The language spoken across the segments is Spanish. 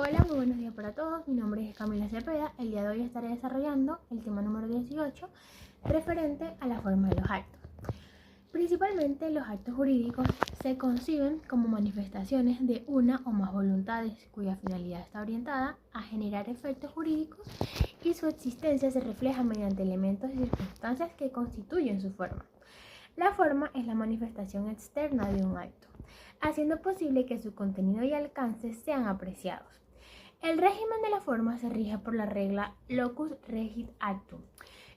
Hola, muy buenos días para todos. Mi nombre es Camila Cepeda. El día de hoy estaré desarrollando el tema número 18 referente a la forma de los actos. Principalmente los actos jurídicos se conciben como manifestaciones de una o más voluntades cuya finalidad está orientada a generar efectos jurídicos y su existencia se refleja mediante elementos y circunstancias que constituyen su forma. La forma es la manifestación externa de un acto, haciendo posible que su contenido y alcance sean apreciados. El régimen de la forma se rige por la regla locus regit actum,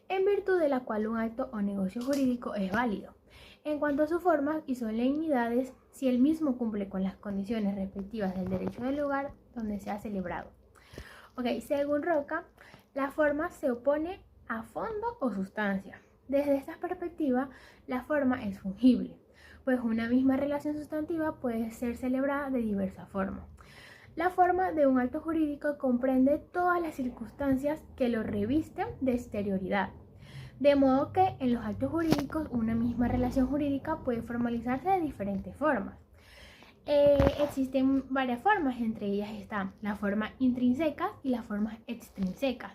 en virtud de la cual un acto o negocio jurídico es válido, en cuanto a su forma y solemnidades, si el mismo cumple con las condiciones respectivas del derecho del lugar donde se ha celebrado. Según Roca, la forma se opone a fondo o sustancia. Desde esta perspectiva, la forma es fungible, pues una misma relación sustantiva puede ser celebrada de diversas formas. La forma de un acto jurídico comprende todas las circunstancias que lo revisten de exterioridad, de modo que en los actos jurídicos una misma relación jurídica puede formalizarse de diferentes formas. Existen varias formas, entre ellas están las formas intrínsecas y las formas extrínsecas.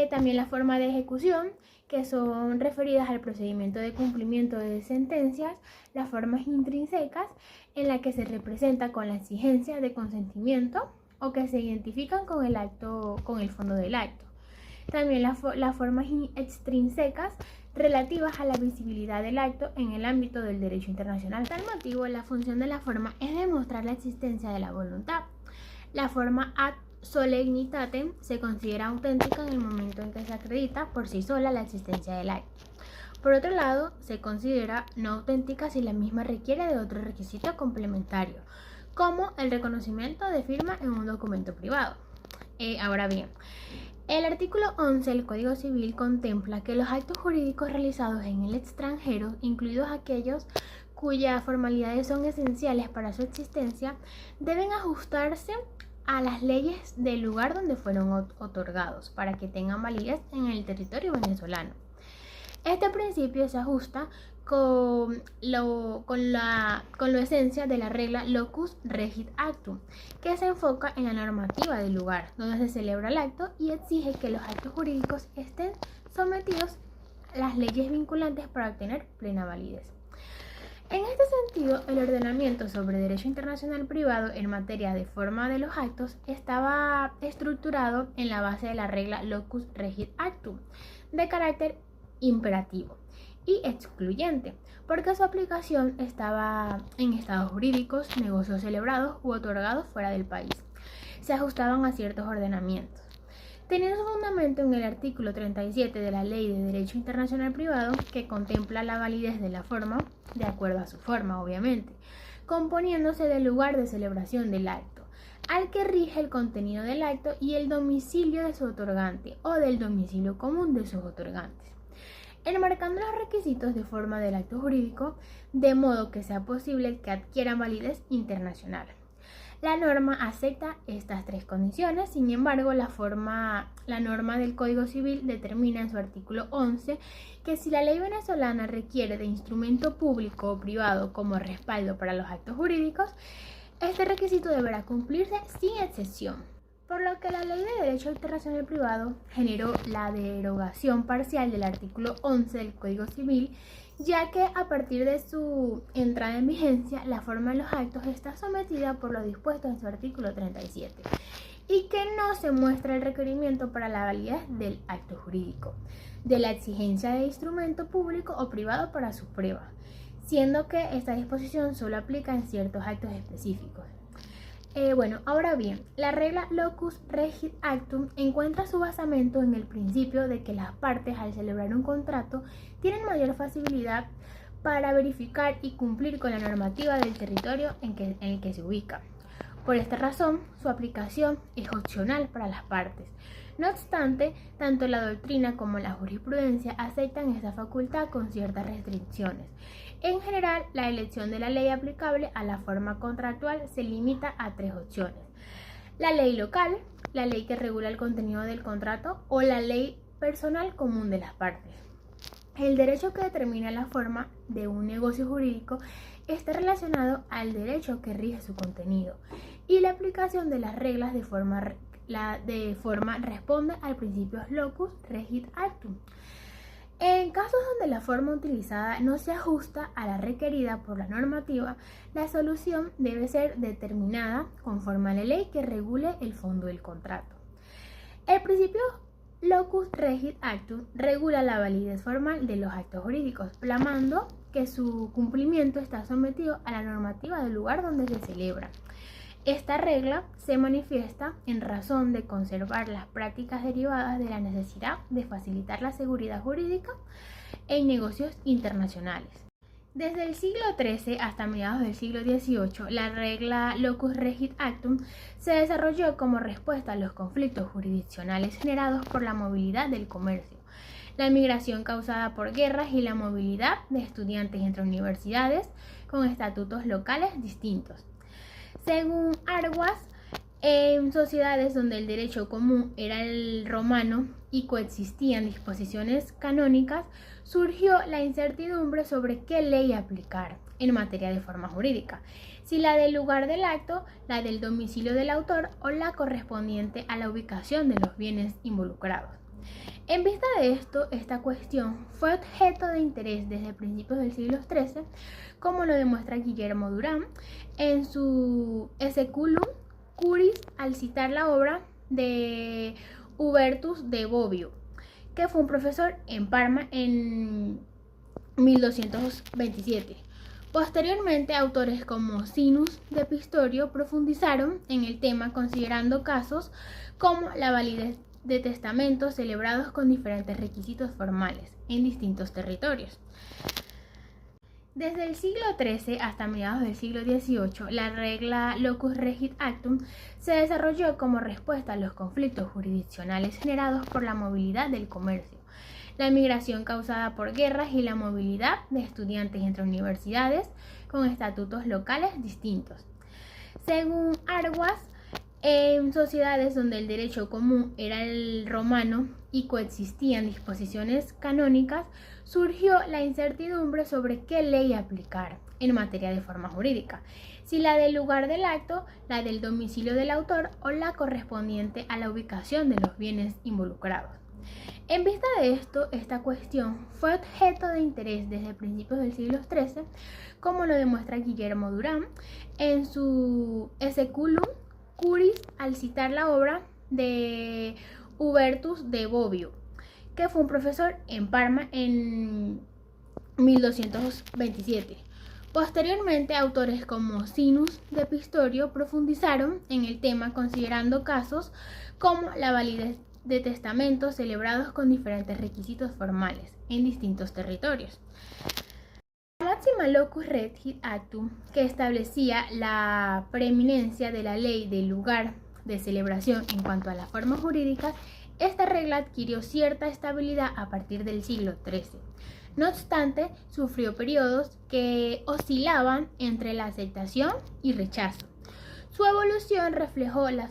También la forma de ejecución, que son referidas al procedimiento de cumplimiento de sentencias, las formas intrínsecas, en la que se representa con la exigencia de consentimiento o que se identifican con el acto, con el fondo del acto. También las formas extrínsecas relativas a la visibilidad del acto en el ámbito del derecho internacional. Por tal motivo, la función de la forma es demostrar la existencia de la voluntad. La forma ad solemnitatem se considera auténtica en el momento en que se acredita por sí sola la existencia del acto. Por otro lado, se considera no auténtica si la misma requiere de otro requisito complementario, como el reconocimiento de firma en un documento privado. Ahora bien, el artículo 11 del Código Civil contempla que los actos jurídicos realizados en el extranjero, incluidos aquellos cuyas formalidades son esenciales para su existencia, deben ajustarse a las leyes del lugar donde fueron otorgados para que tengan validez en el territorio venezolano. Este principio se ajusta con la esencia de la regla locus regit actum, que se enfoca en la normativa del lugar donde se celebra el acto y exige que los actos jurídicos estén sometidos a las leyes vinculantes para obtener plena validez. En este sentido, el ordenamiento sobre derecho internacional privado en materia de forma de los actos estaba estructurado en la base de la regla locus regit actum, de carácter imperativo y excluyente, porque su aplicación estaba en estados jurídicos, negocios celebrados u otorgados fuera del país. Se ajustaban a ciertos ordenamientos. Teniendo su fundamento en el artículo 37 de la Ley de Derecho Internacional Privado, que contempla la validez de la forma, de acuerdo a su forma, obviamente, componiéndose del lugar de celebración del acto, al que rige el contenido del acto y el domicilio de su otorgante o del domicilio común de sus otorgantes, enmarcando los requisitos de forma del acto jurídico, de modo que sea posible que adquieran validez internacional. La norma acepta estas tres condiciones, sin embargo, la norma del Código Civil determina en su artículo 11 que si la ley venezolana requiere de instrumento público o privado como respaldo para los actos jurídicos, este requisito deberá cumplirse sin excepción, por lo que la Ley de Derecho Internacional Privado generó la derogación parcial del artículo 11 del Código Civil, ya que a partir de su entrada en vigencia, la forma de los actos está sometida por lo dispuesto en su artículo 37, y que no se muestra el requerimiento para la validez del acto jurídico, de la exigencia de instrumento público o privado para su prueba, siendo que esta disposición solo aplica en ciertos actos específicos. Ahora bien, la regla locus regit actum encuentra su basamento en el principio de que las partes al celebrar un contrato tienen mayor facilidad para verificar y cumplir con la normativa del territorio en el que se ubica. Por esta razón, su aplicación es opcional para las partes. No obstante, tanto la doctrina como la jurisprudencia aceptan esta facultad con ciertas restricciones. En general, la elección de la ley aplicable a la forma contractual se limita a tres opciones: la ley local, la ley que regula el contenido del contrato o la ley personal común de las partes. El derecho que determina la forma de un negocio jurídico está relacionado al derecho que rige su contenido y la aplicación de las reglas de forma responde al principio locus regit actum. En casos donde la forma utilizada no se ajusta a la requerida por la normativa, la solución debe ser determinada conforme a la ley que regule el fondo del contrato. El principio locus regit actum regula la validez formal de los actos jurídicos, plasmando que su cumplimiento está sometido a la normativa del lugar donde se celebra. Esta regla se manifiesta en razón de conservar las prácticas derivadas de la necesidad de facilitar la seguridad jurídica en negocios internacionales. Desde el siglo XIII hasta mediados del siglo XVIII, la regla locus regit actum se desarrolló como respuesta a los conflictos jurisdiccionales generados por la movilidad del comercio, la migración causada por guerras y la movilidad de estudiantes entre universidades con estatutos locales distintos. Según Arguas, en sociedades donde el derecho común era el romano y coexistían disposiciones canónicas, surgió la incertidumbre sobre qué ley aplicar en materia de forma jurídica, si la del lugar del acto, la del domicilio del autor o la correspondiente a la ubicación de los bienes involucrados. En vista de esto, esta cuestión fue objeto de interés desde principios del siglo XIII, como lo demuestra Guillermo Durán en su Speculum Curis al citar la obra de Hubertus de Bobbio, que fue un profesor en Parma en 1227. Posteriormente, autores como Sinus de Pistorio profundizaron en el tema considerando casos como la validez de testamentos celebrados con diferentes requisitos formales en distintos territorios. Desde el siglo XIII hasta mediados del siglo XVIII, la regla locus regit actum se desarrolló como respuesta a los conflictos jurisdiccionales generados por la movilidad del comercio, la migración causada por guerras y la movilidad de estudiantes entre universidades con estatutos locales distintos. Según Arguas, en sociedades donde el derecho común era el romano y coexistían disposiciones canónicas, surgió la incertidumbre sobre qué ley aplicar en materia de forma jurídica, si la del lugar del acto, la del domicilio del autor o la correspondiente a la ubicación de los bienes involucrados. En vista de esto, esta cuestión fue objeto de interés desde principios del siglo XIII, como lo demuestra Guillermo Durán en su Speculum Curis al citar la obra de Hubertus de Bobbio, que fue un profesor en Parma en 1227. Posteriormente, autores como Sinus de Pistorio profundizaron en el tema considerando casos como la validez de testamentos celebrados con diferentes requisitos formales en distintos territorios. La máxima locus regit actum, que establecía la preeminencia de la ley del lugar de celebración en cuanto a las formas jurídicas, esta regla adquirió cierta estabilidad a partir del siglo XIII. No obstante, sufrió periodos que oscilaban entre la aceptación y rechazo. Su evolución reflejó las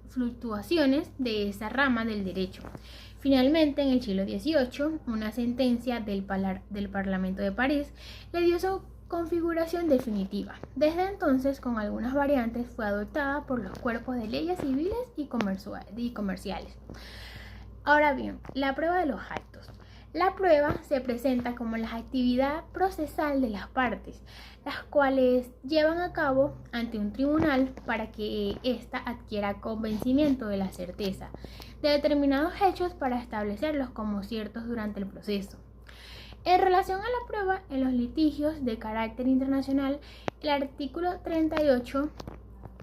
fluctuaciones de esa rama del derecho. Finalmente, en el siglo XVIII, una sentencia del Parlamento de París le dio su configuración definitiva. Desde entonces, con algunas variantes, fue adoptada por los cuerpos de leyes civiles y comerciales. Ahora bien, la prueba de los actos. La prueba se presenta como la actividad procesal de las partes, las cuales llevan a cabo ante un tribunal para que ésta adquiera convencimiento de la certeza de determinados hechos para establecerlos como ciertos durante el proceso. En relación a la prueba en los litigios de carácter internacional, el artículo 38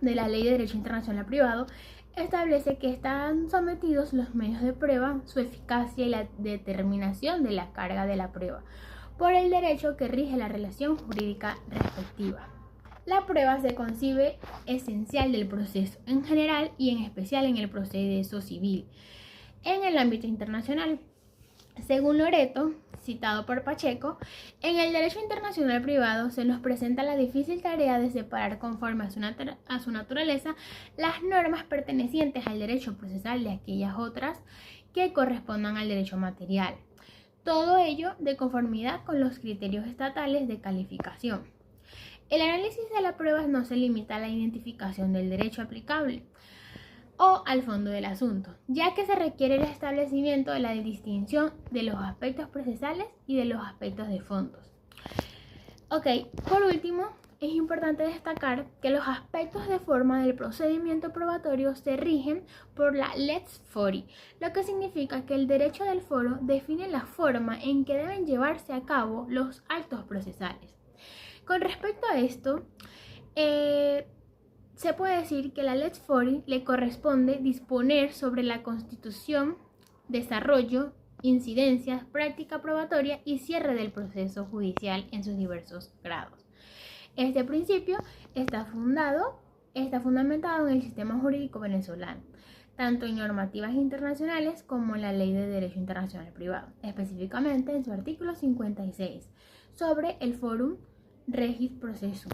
de la Ley de Derecho Internacional Privado establece que están sometidos los medios de prueba, su eficacia y la determinación de la carga de la prueba por el derecho que rige la relación jurídica respectiva. La prueba se concibe esencial del proceso en general y en especial en el proceso civil. En el ámbito internacional, según Loreto, citado por Pacheco, en el derecho internacional privado se nos presenta la difícil tarea de separar conforme a su naturaleza las normas pertenecientes al derecho procesal de aquellas otras que correspondan al derecho material. todo ello de conformidad con los criterios estatales de calificación. El análisis de las pruebas no se limita a la identificación del derecho aplicable o al fondo del asunto, ya que se requiere el establecimiento de la distinción de los aspectos procesales y de los aspectos de fondos. Ok, por último, es importante destacar que los aspectos de forma del procedimiento probatorio se rigen por la Lex Fori, lo que significa que el derecho del foro define la forma en que deben llevarse a cabo los actos procesales. Con respecto a esto, se puede decir que la Lex Fori le corresponde disponer sobre la constitución, desarrollo, incidencias, práctica probatoria y cierre del proceso judicial en sus diversos grados. Este principio está fundamentado en el sistema jurídico venezolano, tanto en normativas internacionales como en la Ley de Derecho Internacional Privado, específicamente en su artículo 56, sobre el Forum Regis Processum.